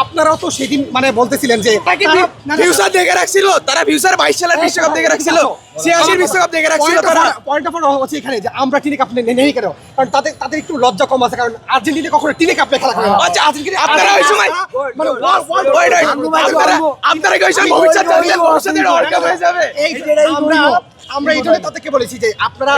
আপনারাও তো সেদিন মানে বলতেছিলেন যে ফিউচার দেখে রাখছিল, তারা ফিউচার 22 সালের বিশ্বকাপ দেখে রাখছিল, 86 বিশ্বকাপ দেখে রাখছিল। তারা পয়েন্ট অফ হচ্ছে এখানে যে আমরা টিনে কাপ নেই কেন, কারণ তাদের একটু লজ্জা কম আছে, কারণ আর্জেন্টিনা কখনো টিনে কাপে খেলা করে না। আচ্ছা আপনারা ওই সময় মানে আপনারা কি ওই সময় ভবিষ্যৎ জানলে ভবিষ্যতে ওয়ার্ল্ড কাপ হয়ে যাবে? আমরা এই জন্য তাদেরকে বলেছি যে আপনারা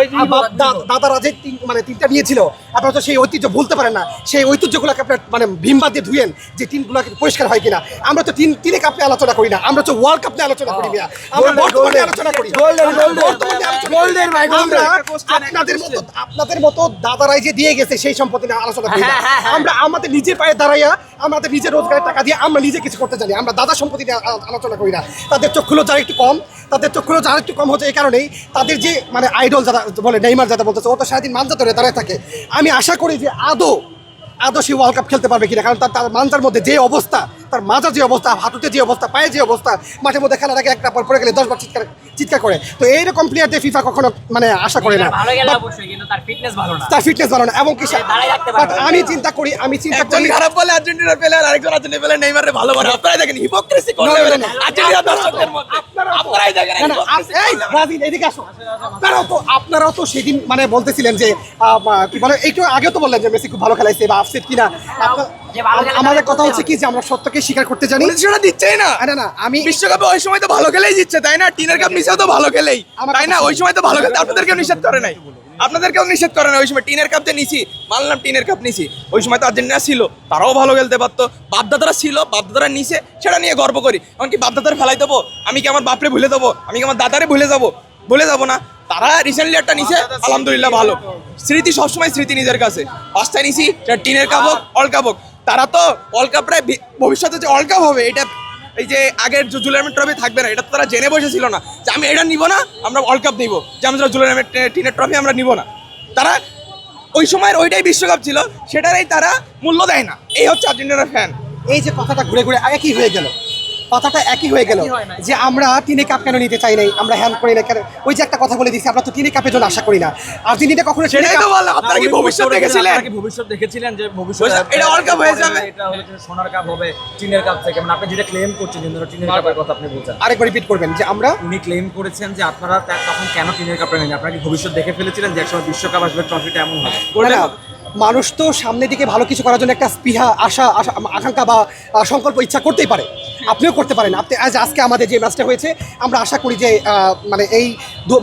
দাদারা যে মানে তিনটা নিয়েছিল, আপনারা তো সেই ঐতিহ্য ভুলতে পারেন না। সেই ঐতিহ্যগুলোকে আপনার মানে ভীমবাদ দিয়ে ধুয়েন যে টিমগুলোকে পরিষ্কার হয় কিনা। আমরা তো টিনে কাপ নিয়ে আলোচনা করি না, আমরা তো ওয়ার্ল্ড কাপ নিয়ে আলোচনা করি না, আমরা বর্তমানে আলোচনা করি। আপনাদের মতো দাদারাই যে দিয়ে গেছে সেই সম্পত্তি নিয়ে আলোচনা করি না। আমরা আমাদের নিজের পায়ে দাঁড়াইয়া আমাদের নিজের রোজগারের টাকা দিয়ে আমরা নিজে কিছু করতে জানি, আমরা দাদা সম্পত্তি নিয়ে আলোচনা করি না। তাদের চক্ষুলো যারা একটু কম, হচ্ছে এই কারণেই তাদের যে মানে আইডল যারা বলে নেইমার যারা বলতেছে, ও তো সারাদিন মানজা ধরে দাঁড়ায় থাকে। আমি আশা করি যে আদৌ সে ওয়ার্ল্ড কাপ খেলতে পারবে কিনা, কারণ তার মানজার মধ্যে যে অবস্থা, তার মাজার যে অবস্থা, হাঁটুতে যে অবস্থা, পায়ে যে অবস্থা, মাঠের মধ্যে খেলার আগে একটা পর পরে গেলে 10 বার চিৎকার করে। তো এইরকম প্লেয়ারদের ফিফা কখনো মানে আশা করে না। তার ফিটনেস ভালো না এবং কি আমি চিন্তা করি খারাপ বলে আর্জেন্টিনার প্লেয়ার, আরেকজন আর্জেন্টিনার প্লেয়ার নেইমারের ভালো বলে। আপনারাই দেখেন হিপোক্রেসি করে আর্জেন্টিনার দর্শকদের মধ্যে। আপনারাই দেখেন এই ব্রাজিল এদিকে আসো। আপনারাও তো সেদিন মানে বলতেছিলেন যে কি বলে, একটু আগেও তো বললেন যে মেসি খুব ভালো খেলাইছে বা আফসেট কিনা। আমাদের কথা হচ্ছে কি যে আমরা সত্যকে স্বীকার করতে জানি। সেটা দিচ্ছেই না। না আমি বিশ্বকাপে ওই সময় তো ভালো খেলেই জিতছে, তাই না? টিনের কাপ নিচেও তো ভালো খেলেই, তাই না? ওই সময় তো ভালো খেলতে আপনাদেরকেও নিষেধ করে নাই, ওই সময় টিনের কাপ যে নিছি, মানলাম টিনের কাপ নিছি, ওই সময় তো আর্জেন্টিনা ছিল, তারাও ভালো খেলতে পারতো। বাপদাদারা ছিল, বাপদাদারা নিছে, সেটা নিয়ে গর্ব করি। এমনকি বাপদাদার ফেলাই দেবো, আমি কি আমার বাপরে ভুলে দেবো? আমি কি আমার দাদারে ভুলে যাবো না? তারা রিসেন্টলি একটা নিছে, আলহামদুলিল্লাহ ভালো। স্মৃতি সবসময় স্মৃতি নিজের কাছে। পাঁচটা নিছি, টিনের কাপ হোক, ওয়ার্ল্ড কাপ হোক। তারা তো ওয়ার্ল্ড কাপ প্রায় ভবিষ্যতে যে ওয়ার্ল্ড কাপ হবে, এটা এই যে আগের জুলিয়ান ট্রফি থাকবে না, এটা তো তারা জেনে বসেছিল না যে আমি এটা নিব না, আমরা ওয়ার্ল্ড কাপ নিব, যে আমরা জুলিয়ান টিনের ট্রফি আমরা নিব না। তারা ওই সময়ের ওইটাই বিশ্বকাপ ছিল, সেটারই তারা মূল্য দেয় না। এই হচ্ছে আর্জেন্টিনার ফ্যান। এই যে কথাটা ঘুরে ঘুরে একই হয়ে গেল, যে আমরা টিনে কাপ কেন নিতে চাই নাই, আমরা হ্যান্ড করি না কেন। ওই যে একটা কথা বলে দিচ্ছি, আমরা তো টিনে কাপের জন্য আশা করি না। আর্জেন্টিনা কখনো সেটাই তো বললাম। আপনারা কি ভবিষ্যৎ দেখেছিলেন যে ভবিষ্যতে এটা ওয়ার্ল্ড কাপ হয়ে যাবে, এটা হলো যে সোনার কাপ হবে টিনের কাপ থেকে? মানে আপনি যেটা ক্লেম করছেন, টিনের কাপের কথা আপনি বলছেন, আরেকবার রিপিট করবেন যে আমরা উনি ক্লেম করেছেন যে আপনারা তখন কেন টিনের কাপটা নেন? আপনারা কি ভবিষ্যৎ দেখে ফেলেছিলেন যে একসময় বিশ্বকাপ আসবে, ট্রফিটা এমন হবে? মানুষ তো সামনের দিকে ভালো কিছু করার জন্য একটা স্পৃহা, আশা, আকাঙ্ক্ষা বা সংকল্প ইচ্ছা করতেই পারে। আপনিও করতে পারেন। আজকে আমাদের যে ম্যাচটা হয়েছে, আমরা আশা করি যে মানে এই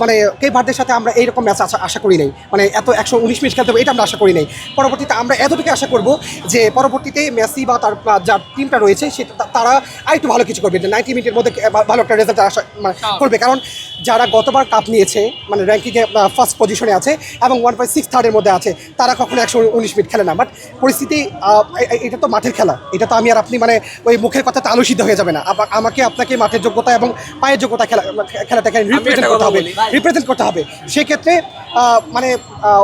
মানে কেপ ভার্দের সাথে আমরা এইরকম ম্যাচ আশা করি নাই, মানে এত 119 মিনিট খেলতে হবে এটা আমরা আশা করি নাই। পরবর্তীতে আমরা এতটুকু আশা করব যে পরবর্তীতে মেসি বা তার যার টিমটা রয়েছে তারা আরেকটু ভালো কিছু করবে, যে 90 মিনিটের মধ্যে ভালো একটা রেজাল্ট আশা করবে। কারণ যারা গতবার কাপ নিয়েছে, মানে র্যাঙ্কিংয়ে ফার্স্ট পজিশনে আছে এবং 1.63-এর মধ্যে আছে, তারা কখনো 119 মিনিট খেলে না। বাট পরিস্থিতি, এটা তো মাঠের খেলা, এটা তো আমি আর আপনি মানে ওই মুখের কথা তো আলোচিত হয়ে যাবে না। আমাকে আপনাকে মাঠের যোগ্যতা এবং পায়ের যোগ্যতা খেলাটাকে রিপ্রেজেন্ট করতে হবে। সেক্ষেত্রে মানে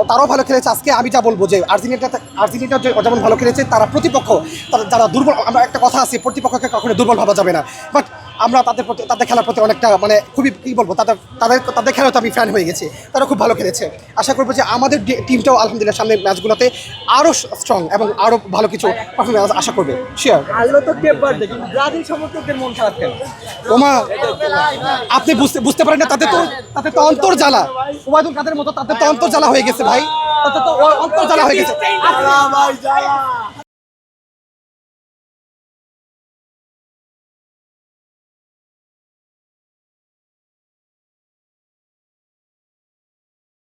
তারাও ভালো খেলেছে। আজকে আমি যা বলবো যে আর্জেন্টিনা যেমন ভালো খেলেছে, তারা প্রতিপক্ষ, যারা দুর্বল, আমরা একটা কথা আছে, প্রতিপক্ষকে কখনো দুর্বল ভাবা যাবে না। বাট আমরা তাদের খেলার প্রতি অনেকটা মানে খুবই কী বলবো, তাদের খেলাতে আমি ফ্যান হয়ে গেছি। তারা খুব ভালো খেলেছে। আশা করবো যে আমাদের টিমটাও আলহামদুলিল্লাহ সামনের ম্যাচগুলোতে আরও স্ট্রং এবং আরও ভালো কিছু পারফরমেন্স আশা করবে। শিওর। ব্রাজিল সমর্থকদের মন খারাপ কেন? ওমা, আপনি বুঝতে পারেন না, তাদের তো অন্তর্জালা, ওবায়দুল কাদের মতো তাদের তো অন্তর্জালা হয়ে গেছে ভাই, তাদের তো অন্তর্জালা হয়ে গেছে।